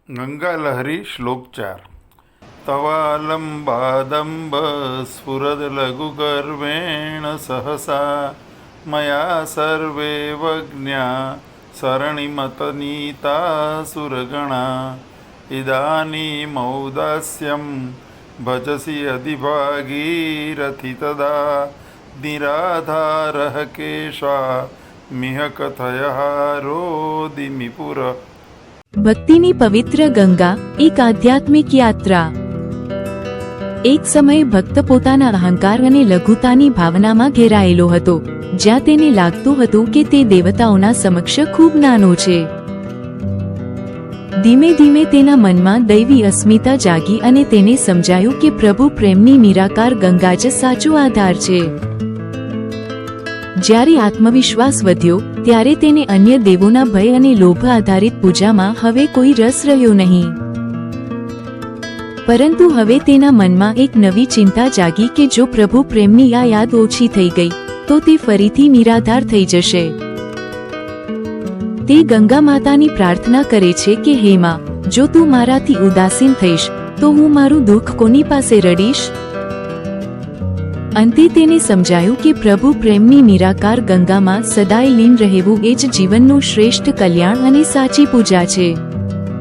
गंगालहरी श्लोक 4। तवालम्बादम्ब स्फुरदलघुगर्वेण सहसा मया सर्वे वज्ञा सरणिमतनीता सुरगणा इदानीमौदास्यं भजसि अधिभागीरथि तदा निराधारः केशा मिह कथयः रोदिमि पुरः। ભક્તિની પવિત્ર ગંગા એક આધ્યાત્મિક યાત્રા। એક સમયે ભક્ત પોતાના અહંકાર અને લઘુતાની ભાવનામાં ઘેરાયેલો હતો, જ્યાં તેને લાગતું હતું કે તે દેવતાઓના સમક્ષ ખૂબ નાનો છે। ધીમે ધીમે તેના મનમાં દૈવી અસ્મિતા જાગી અને તેને સમજાયું કે પ્રભુ પ્રેમની નિરાકાર ગંગા જ સાચો આધાર છે। જ્યારે આત્મવિશ્વાસ વધ્યો ત્યારે તેને અન્ય દેવોના ભય અને લોભ આધારિત પૂજામાં હવે કોઈ રસ રહ્યો નહીં, પરંતુ હવે તેના મનમાં એક નવી ચિંતા જાગી કે જો પ્રભુ પ્રેમની આ યાદ ઓછી થઈ ગઈ તો તે ફરીથી નિરાધાર થઈ જશે। તે ગંગા માતાની પ્રાર્થના કરે છે કે હે માં, જો તું મારાથી ઉદાસીન થઈશ તો હું મારું દુઃખ કોની પાસે રડીશ। અંતે તેને સમજાયું કે પ્રભુ પ્રેમની નિરાકાર ગંગામાં સદાય લીન રહેવું એ જ જીવનનું શ્રેષ્ઠ કલ્યાણ અને સાચી પૂજા છે।